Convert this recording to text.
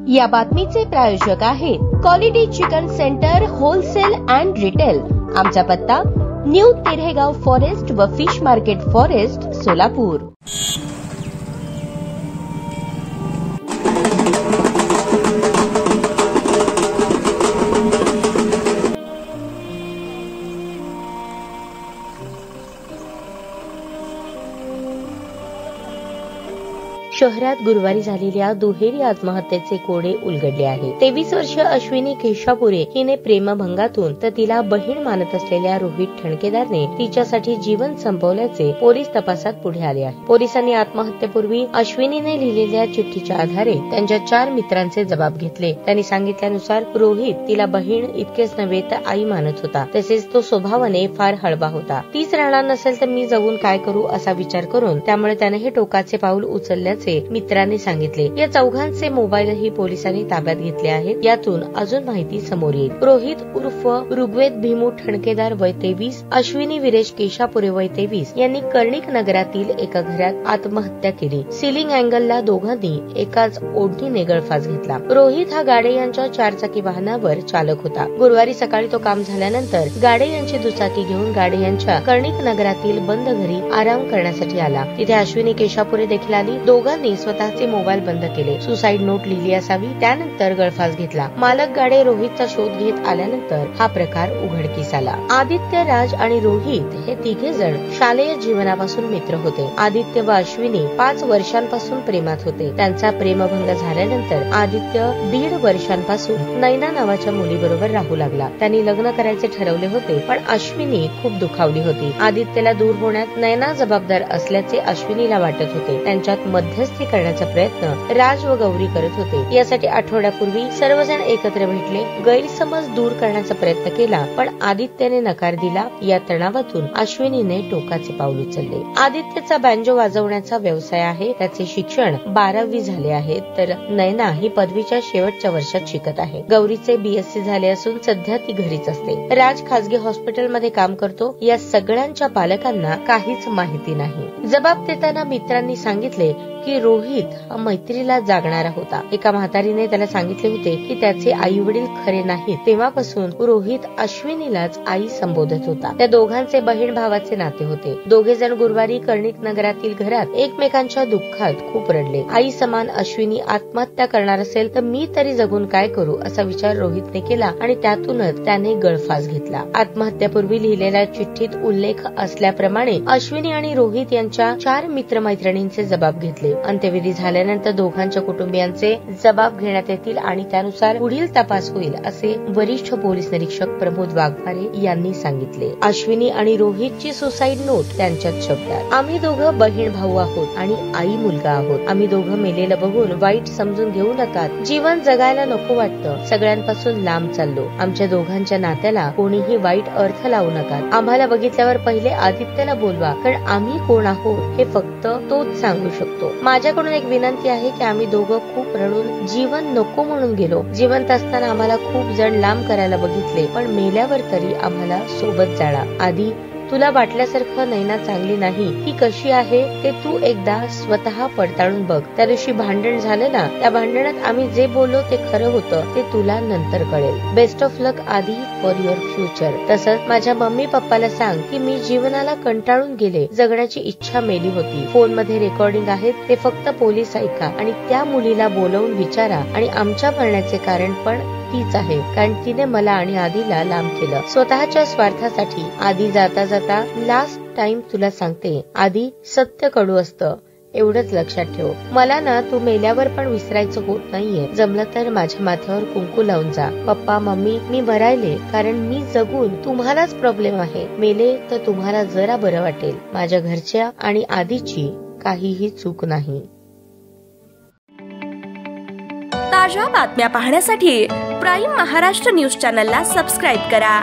या बातमीचे प्रायोजक आहेत quality chicken centre wholesale and retail. आमचा पत्ता न्यू तिरेगाव फॉरेस्ट व फिश मार्केट फॉरेस्ट, सोलापूर। शहरात गुरुवारी झालेल्या दुहेरी आत्महत्येचे कोडे उलगडले आहे। 23 वर्षीय अश्विनी केशापुरे हिने प्रेमभंगातून तर तिला बहीण मानत असलेल्या रोहित ठणकेदारने तिच्यासाठी जीवन संपवल्याचे पोलीस तपासात पुढे आले आहे। पोलिसांनी आत्महत्येपूर्वी अश्विनीने लिहिलेल्या चिठ्ठीच्या आधारे त्यांच्या 4 मित्रांचे जबाब घेतले। त्यांनी सांगितल्यानुसार रोहित तिला बहीण इतकेच नव्हे तर आई मानत होता, तसेच तो स्वभावाने फार हळवा होता। तीच राहणार नसेल तर मी जगून काय करू असा विचार करून त्यामुळे त्याने हे टोकाचे पाऊल उचलल्याचे मित्रांनी सांगितले। या चौघांचे मोबाईलही पोलिसांनी ताब्यात घेतले आहेत। यातून अजून माहिती समोर येईल। रोहित उर्फ ऋग्वेद भीमू ठणकेदार वय 23, अश्विनी विरेश केशापुरे वय 23 यांनी कर्णिक नगरातील एका घरात आत्महत्या केली। सिलिंग अँगलला दोघांनी एकाच ओढणीने गळफास घेतला। रोहित हा गाडे यांच्या 4 चाकी वाहनावर चालक होता। गुरुवारी सकाळी तो काम झाल्यानंतर गाडे यांची दुचाकी घेऊन गाडे यांच्या कर्णिक नगरातील बंद घरी आराम करण्यासाठी आला। तिथे अश्विनी केशापुरे देखील आली। दोघांनी स्वतःचे मोबाईल बंद केले, सुसाईड नोट लिहिली असावी, त्यानंतर गळफास घेतला। मालक गाडे रोहितचा शोध घेत आल्यानंतर हा प्रकार उघडकीस आला। आदित्य, राज आणि रोहित हे तिघे जण शालेय जीवनापासून मित्र होते। आदित्य व अश्विनी 5 वर्षांपासून प्रेमात होते। त्यांचा प्रेमभंग झाल्यानंतर आदित्य 1.5 वर्षांपासून नैना नावाच्या मुलीबरोबर राहू लागला। त्यांनी लग्न करायचे ठरवले होते, पण अश्विनी खूप दुखावली होती। आदित्यला दूर होण्यात नैना जबाबदार असल्याचे अश्विनीला वाटत होते। त्यांच्यात मध्यस्थी करण्याचा प्रयत्न राज व गौरी करत होते। यासाठी आठवड्यापूर्वी सर्वजण एकत्र भेटले, गैरसमज दूर करण्याचा प्रयत्न केला, पण आदित्यने नकार दिला। या तणावातून अश्विनीने टोकाचे पाऊल उचलले। आदित्यचा बँजो वाजवण्याचा व्यवसाय आहे। त्याचे शिक्षण 12वी झाले आहे, तर नैना ही पदवीच्या शेवटच्या वर्षात शिकत आहे। गौरीचे BSc झाले असून सध्या ती घरीच असते। राज खासगी हॉस्पिटलमध्ये काम करतो। या सगळ्यांच्या पालकांना काहीच माहिती नाही। जबाब देताना मित्रांनी सांगितले की रोहित हा मैत्रीला जागणारा होता। एका म्हातारीने त्याला सांगितले होते की त्याचे आई वडील खरे नाहीत। तेव्हापासून रोहित अश्विनीलाच आई संबोधत होता। त्या दोघांचे बहीण भावाचे नाते होते। दोघे जण गुरुवारी कर्णिक नगरातील घरात एकमेकांच्या दुःखात खूप रडले। आई समान अश्विनी आत्महत्या करणार असेल तर मी तरी जगून काय करू असा विचार रोहितने केला आणि त्यातूनच त्याने गळफास घेतला। आत्महत्यापूर्वी लिहिलेल्या चिठ्ठीत उल्लेख असल्याप्रमाणे अश्विनी आणि रोहित यांच्या 4 मित्रमैत्रिणींचे जबाब घेतले। अंत्यविधी झाल्यानंतर दोघांच्या कुटुंबियांचे जबाब घेण्यात येतील आणि त्यानुसार पुढील तपास होईल, असे वरिष्ठ पोलीस निरीक्षक प्रमोद वाघमारे यांनी सांगितले। अश्विनी आणि रोहितची सुसाईड नोट त्यांच्यात शब्दात, आम्ही दोघं बहीण भाऊ आहोत आणि आई मुलगा आहोत। आम्ही दोघं मेलेलं बघून वाईट समजून घेऊ नका। जीवन जगायला नको वाटतं। सगळ्यांपासून लांब चाललो। आमच्या दोघांच्या नात्याला कोणीही वाईट अर्थ लावू नका। आम्हाला बघितल्यावर पहिले आदित्यला बोलवा, कारण आम्ही कोण आहोत हे फक्त तोच सांगू शकतो। माझ्याकडून एक विनंती आहे की आम्ही दोघं खूप रडून जीवन नको म्हणून गेलो। जिवंत असताना आम्हाला खूप जण लांब करायला बघितले, पण मेल्यावर तरी आम्हाला सोबत जाळा। आधी तुला वाटल्यासारखं नैना चांगली नाही, ती कशी आहे ते तू एकदा स्वतः पडताळून बघ। त्या दिवशी भांडण झालं ना, त्या भांडणात आम्ही जे बोललो ते खरं होतं, ते तुला नंतर कळेल। बेस्ट ऑफ लक आधी फॉर युअर फ्युचर। तसंच माझ्या मम्मी पप्पाला सांग की मी जीवनाला कंटाळून गेले, जगण्याची इच्छा मेली होती। फोन मध्ये रेकॉर्डिंग आहेत, ते फक्त पोलीस ऐका आणि त्या मुलीला बोलवून विचारा आणि आमच्या मरण्याचे कारण पण तीच आहे, कारण तिने मला आणि आधीला लांब केलं स्वतःच्या स्वार्थासाठी। आधी जाता जाता लास्ट टाइम तुला सांगते, आधी सत्य कडू असतं, एवढंच लक्षात ठेव। मला ना तू मेल्यावर पण विसरायचं होत नाहीये। जमलं तर माझ्या माथ्यावर कुंकू लावून जा। पप्पा मम्मी, मी मरायले कारण मी जगून तुम्हालाच प्रॉब्लेम आहे। मेले तर तुम्हाला जरा बरं वाटेल। माझ्या घरच्या आणि आधीची काहीही चूक नाही। ताज्या बातम्या पाहण्यासाठी प्राईम महाराष्ट्र न्यूज चॅनलला सबस्क्राईब करा।